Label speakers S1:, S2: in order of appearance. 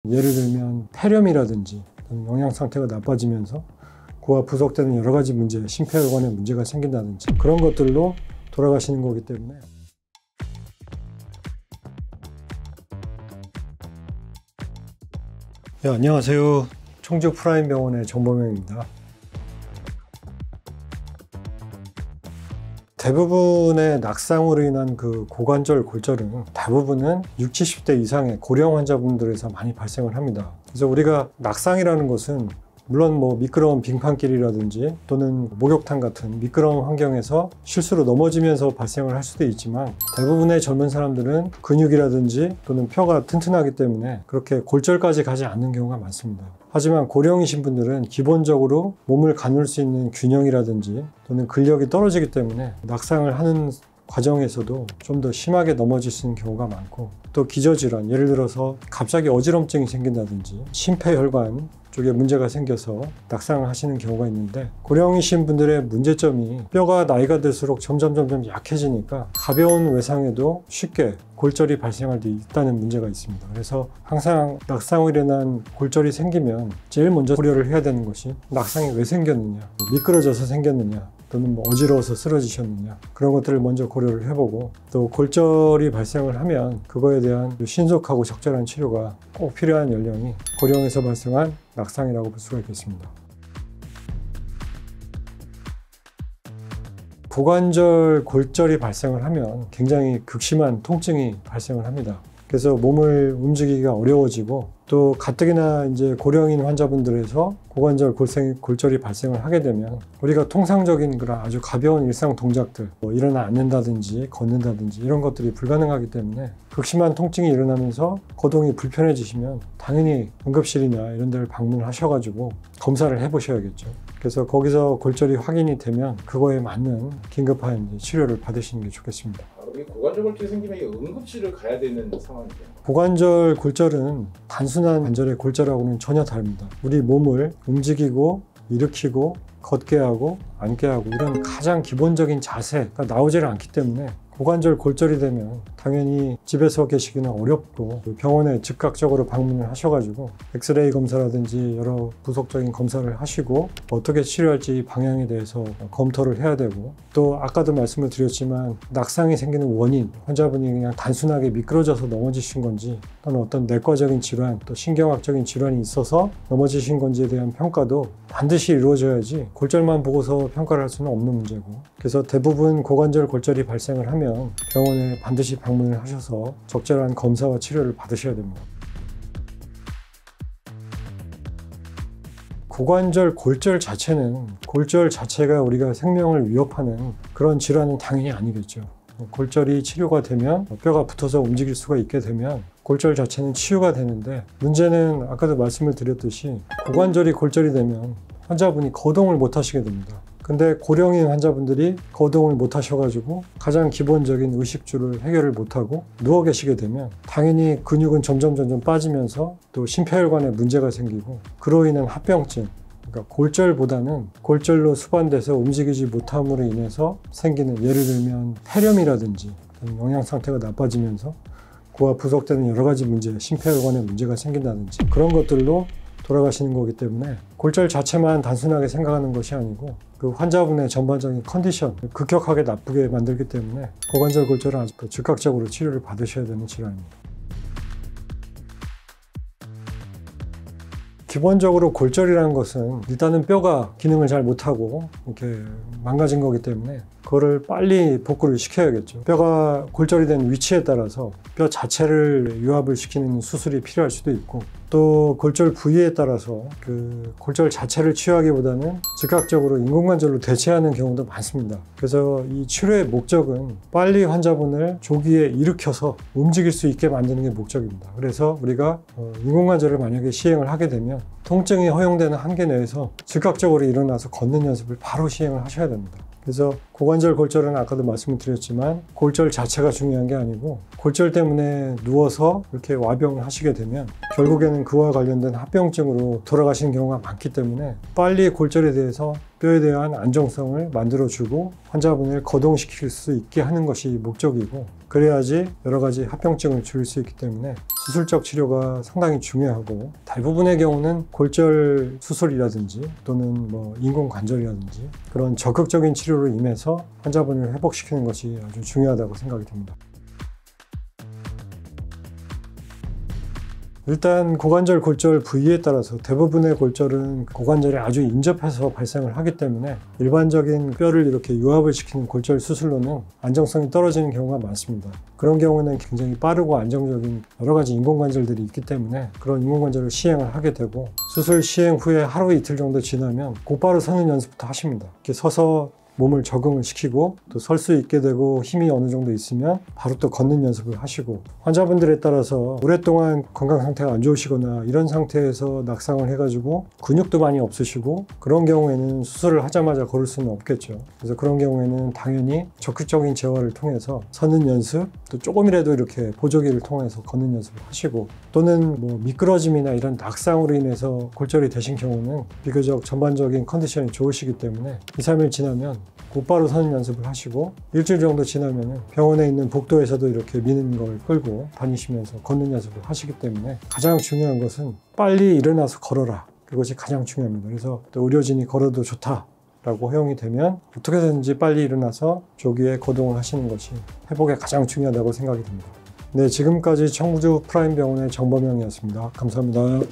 S1: 예를 들면 폐렴이라든지 영양 상태가 나빠지면서 그와 부속되는 여러 가지 문제, 심폐혈관에 문제가 생긴다든지 그런 것들로 돌아가시는 거기 때문에 안녕하세요. 청주 프라임병원의 정범영입니다. 대부분의 낙상으로 인한 그 고관절 골절은 대부분은 60, 70대 이상의 고령 환자분들에서 많이 발생을 합니다. 그래서 우리가 낙상이라는 것은 물론 미끄러운 빙판길이라든지 또는 목욕탕 같은 미끄러운 환경에서 실수로 넘어지면서 발생을 할 수도 있지만 대부분의 젊은 사람들은 근육이라든지 또는 뼈가 튼튼하기 때문에 그렇게 골절까지 가지 않는 경우가 많습니다. 하지만 고령이신 분들은 기본적으로 몸을 가눌 수 있는 균형이라든지 또는 근력이 떨어지기 때문에 낙상을 하는 과정에서도 좀 더 심하게 넘어질 수 있는 경우가 많고, 또 기저질환, 예를 들어서 갑자기 어지럼증이 생긴다든지 심폐혈관 쪽에 문제가 생겨서 낙상을 하시는 경우가 있는데, 고령이신 분들의 문제점이 뼈가 나이가 들수록 점점 약해지니까 가벼운 외상에도 쉽게 골절이 발생할 수 있다는 문제가 있습니다. 그래서 항상 낙상으로 인한 골절이 생기면 제일 먼저 고려를 해야 되는 것이 낙상이 왜 생겼느냐, 미끄러져서 생겼느냐, 또는 어지러워서 쓰러지셨느냐, 그런 것들을 먼저 고려를 해보고, 또 골절이 발생을 하면 그거에 대한 신속하고 적절한 치료가 꼭 필요한 연령이 고령에서 발생한 낙상이라고 볼 수가 있겠습니다. 고관절 골절이 발생을 하면 굉장히 극심한 통증이 발생을 합니다. 그래서 몸을 움직이기가 어려워지고, 또 가뜩이나 이제 고령인 환자분들에서 고관절 골절이 발생을 하게 되면 우리가 통상적인 그런 아주 가벼운 일상 동작들, 일어나 앉는다든지 걷는다든지 이런 것들이 불가능하기 때문에 극심한 통증이 일어나면서 거동이 불편해지시면 당연히 응급실이나 이런 데를 방문을 하셔가지고 검사를 해보셔야겠죠. 그래서 거기서 골절이 확인이 되면 그거에 맞는 긴급한 치료를 받으시는 게 좋겠습니다.
S2: 고관절 골절이 생기면 응급실을 가야 되는 상황이죠.
S1: 고관절 골절은 단순한 관절의 골절하고는 전혀 다릅니다. 우리 몸을 움직이고 일으키고 걷게 하고 앉게 하고 이런 가장 기본적인 자세가 나오지를 않기 때문에 고관절 골절이 되면 당연히 집에서 계시기는 어렵고 병원에 즉각적으로 방문을 하셔가지고 엑스레이 검사라든지 여러 부속적인 검사를 하시고 어떻게 치료할지 방향에 대해서 검토를 해야 되고, 또 아까도 말씀을 드렸지만 낙상이 생기는 원인, 환자분이 그냥 단순하게 미끄러져서 넘어지신 건지 또는 어떤 내과적인 질환, 또 신경학적인 질환이 있어서 넘어지신 건지에 대한 평가도 반드시 이루어져야지 골절만 보고서 평가를 할 수는 없는 문제고, 그래서 대부분 고관절 골절이 발생을 하면 병원에 반드시 방문을 하셔서 적절한 검사와 치료를 받으셔야 됩니다. 고관절 골절 자체는, 골절 자체가 우리가 생명을 위협하는 그런 질환은 당연히 아니겠죠. 골절이 치료가 되면 뼈가 붙어서 움직일 수가 있게 되면 골절 자체는 치유가 되는데, 문제는 아까도 말씀을 드렸듯이 고관절이 골절이 되면 환자분이 거동을 못 하시게 됩니다. 근데 고령인 환자분들이 거동을 못 하셔가지고 가장 기본적인 의식주를 해결을 못하고 누워 계시게 되면 당연히 근육은 점점 빠지면서 또 심폐혈관에 문제가 생기고, 그로 인한 합병증, 그러니까 골절보다는 골절로 수반돼서 움직이지 못함으로 인해서 생기는, 예를 들면 폐렴이라든지 영양 상태가 나빠지면서 그와 부속되는 여러 가지 문제, 심폐혈관에 문제가 생긴다든지 그런 것들로 돌아가시는 거기 때문에 골절 자체만 단순하게 생각하는 것이 아니고 그 환자분의 전반적인 컨디션, 급격하게 나쁘게 만들기 때문에 고관절 골절은 아주 즉각적으로 치료를 받으셔야 되는 질환입니다. 기본적으로 골절이라는 것은 일단은 뼈가 기능을 잘 못하고 이렇게 망가진 거기 때문에 그거를 빨리 복구를 시켜야겠죠. 뼈가 골절이 된 위치에 따라서 뼈 자체를 유합을 시키는 수술이 필요할 수도 있고, 또 골절 부위에 따라서 그 골절 자체를 치유하기보다는 즉각적으로 인공관절로 대체하는 경우도 많습니다. 그래서 이 치료의 목적은 빨리 환자분을 조기에 일으켜서 움직일 수 있게 만드는 게 목적입니다. 그래서 우리가 인공관절을 만약에 시행을 하게 되면 통증이 허용되는 한계 내에서 즉각적으로 일어나서 걷는 연습을 바로 시행을 하셔야 됩니다. 그래서 고관절 골절은 아까도 말씀을 드렸지만 골절 자체가 중요한 게 아니고, 골절 때문에 누워서 이렇게 와병을 하시게 되면 결국에는 그와 관련된 합병증으로 돌아가시는 경우가 많기 때문에 빨리 골절에 대해서 뼈에 대한 안정성을 만들어주고 환자분을 거동시킬 수 있게 하는 것이 목적이고, 그래야지 여러 가지 합병증을 줄일 수 있기 때문에 수술적 치료가 상당히 중요하고, 대부분의 경우는 골절 수술이라든지 또는 뭐 인공관절이라든지 그런 적극적인 치료로 임해서 환자분을 회복시키는 것이 아주 중요하다고 생각이 듭니다. 일단 고관절 골절 부위에 따라서 대부분의 골절은 고관절에 아주 인접해서 발생을 하기 때문에 일반적인 뼈를 이렇게 유합을 시키는 골절 수술로는 안정성이 떨어지는 경우가 많습니다. 그런 경우는 굉장히 빠르고 안정적인 여러 가지 인공관절들이 있기 때문에 그런 인공관절을 시행을 하게 되고, 수술 시행 후에 하루 이틀 정도 지나면 곧바로 서는 연습부터 하십니다. 이렇게 서서 몸을 적응을 시키고 또 설 수 있게 되고 힘이 어느 정도 있으면 바로 또 걷는 연습을 하시고, 환자분들에 따라서 오랫동안 건강 상태가 안 좋으시거나 이런 상태에서 낙상을 해가지고 근육도 많이 없으시고 그런 경우에는 수술을 하자마자 걸을 수는 없겠죠. 그래서 그런 경우에는 당연히 적극적인 재활을 통해서 서는 연습, 또 조금이라도 이렇게 보조기를 통해서 걷는 연습을 하시고, 또는 뭐 미끄러짐이나 이런 낙상으로 인해서 골절이 되신 경우는 비교적 전반적인 컨디션이 좋으시기 때문에 2, 3일 지나면 곧바로 서는 연습을 하시고, 일주일 정도 지나면 병원에 있는 복도에서도 이렇게 미는 걸 끌고 다니시면서 걷는 연습을 하시기 때문에 가장 중요한 것은 빨리 일어나서 걸어라. 그것이 가장 중요합니다. 그래서 또 의료진이 걸어도 좋다라고 허용이 되면 어떻게든지 빨리 일어나서 조기에 거동을 하시는 것이 회복에 가장 중요하다고 생각이 듭니다. 네, 지금까지 청주 프라임병원의 정범영이었습니다. 감사합니다.